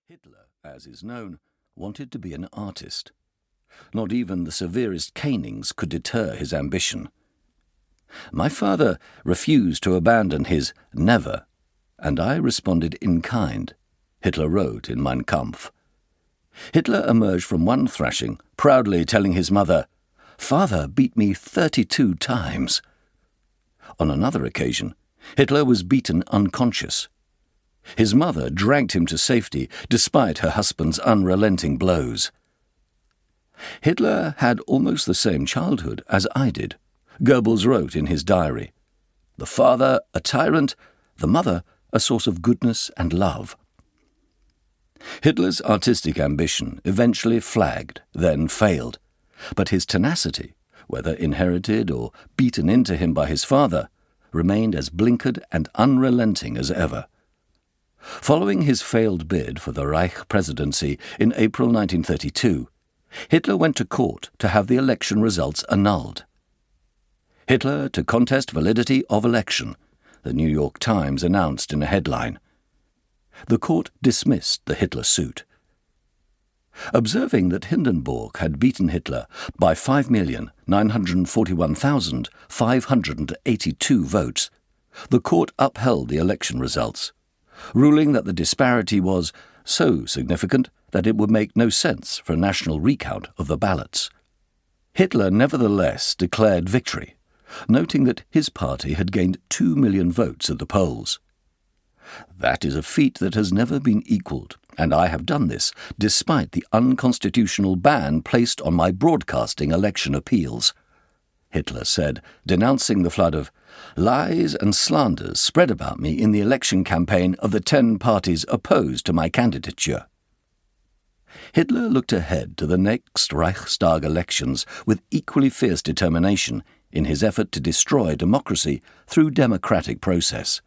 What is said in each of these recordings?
Hitler, as is known, wanted to be an artist. Not even the severest canings could deter his ambition. My father refused to abandon his never, and I responded in kind, Hitler wrote in Mein Kampf. Hitler emerged from one thrashing, proudly telling his mother, "Father beat me 32 times." On another occasion, Hitler was beaten unconscious. His mother dragged him to safety despite her husband's unrelenting blows. Hitler had almost the same childhood as I did, Goebbels wrote in his diary. The father a tyrant, the mother a source of goodness and love. Hitler's artistic ambition eventually flagged, then failed, but his tenacity, whether inherited or beaten into him by his father, remained as blinkered and unrelenting as ever. Following his failed bid for the Reich presidency in April 1932, Hitler went to court to have the election results annulled. Hitler to contest validity of election, the New York Times announced in a headline. The court dismissed the Hitler suit. Observing that Hindenburg had beaten Hitler by 5,941,582 votes, the court upheld the election results, ruling that the disparity was so significant that it would make no sense for a national recount of the ballots. Hitler nevertheless declared victory, noting that his party had gained 2 million votes at the polls. That is a feat that has never been equalled, and I have done this despite the unconstitutional ban placed on my broadcasting election appeals, Hitler said, denouncing the flood of lies and slanders spread about me in the election campaign of the 10 parties opposed to my candidature. Hitler looked ahead to the next Reichstag elections with equally fierce determination in his effort to destroy democracy through democratic process.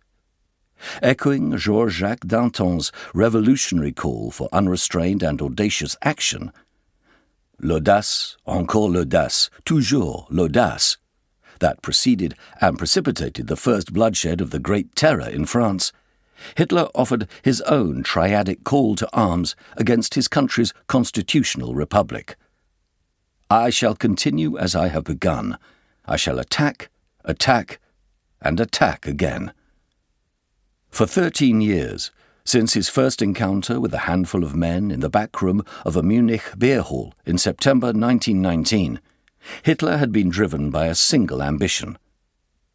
Echoing Georges-Jacques Danton's revolutionary call for unrestrained and audacious action, l'audace, encore l'audace, toujours l'audace, that preceded and precipitated the first bloodshed of the Great Terror in France, Hitler offered his own triadic call to arms against his country's constitutional republic. I shall continue as I have begun. I shall attack, attack, and attack again. For 13 years, since his first encounter with a handful of men in the backroom of a Munich beer hall in September 1919, Hitler had been driven by a single ambition: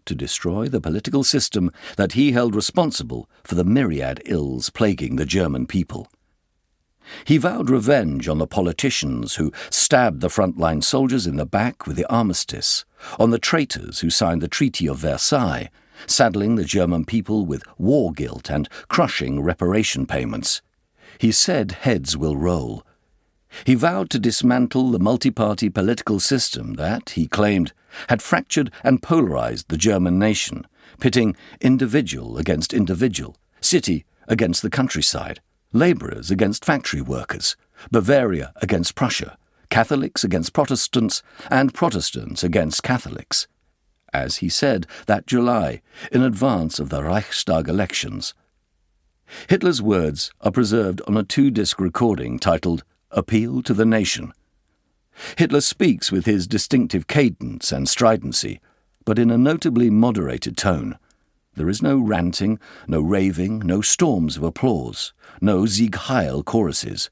to destroy the political system that he held responsible for the myriad ills plaguing the German people. He vowed revenge on the politicians who stabbed the frontline soldiers in the back with the armistice, on the traitors who signed the Treaty of Versailles, saddling the German people with war guilt and crushing reparation payments. He said heads will roll. He vowed to dismantle the multi-party political system that, he claimed, had fractured and polarized the German nation, pitting individual against individual, city against the countryside, labourers against factory workers, Bavaria against Prussia, Catholics against Protestants, and Protestants against Catholics, as he said that July, in advance of the Reichstag elections. Hitler's words are preserved on a 2-disc recording titled Appeal to the Nation. Hitler speaks with his distinctive cadence and stridency, but in a notably moderated tone. There is no ranting, no raving, no storms of applause, no Sieg Heil choruses.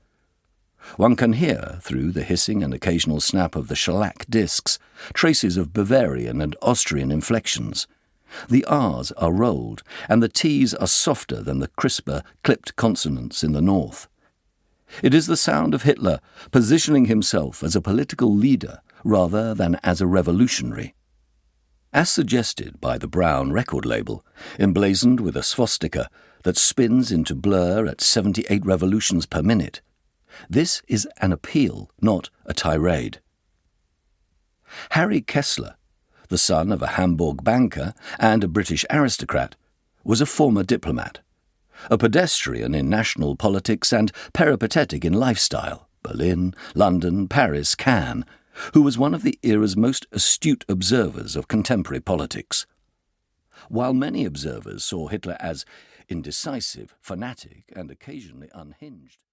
One can hear, through the hissing and occasional snap of the shellac discs, traces of Bavarian and Austrian inflections. The R's are rolled, and the T's are softer than the crisper, clipped consonants in the north. It is the sound of Hitler positioning himself as a political leader rather than as a revolutionary. As suggested by the Brown record label, emblazoned with a swastika that spins into blur at 78 revolutions per minute, this is an appeal, not a tirade. Harry Kessler, the son of a Hamburg banker and a British aristocrat, was a former diplomat, a pedestrian in national politics and peripatetic in lifestyle, Berlin, London, Paris, Cannes, who was one of the era's most astute observers of contemporary politics. While many observers saw Hitler as indecisive, fanatic, and occasionally unhinged,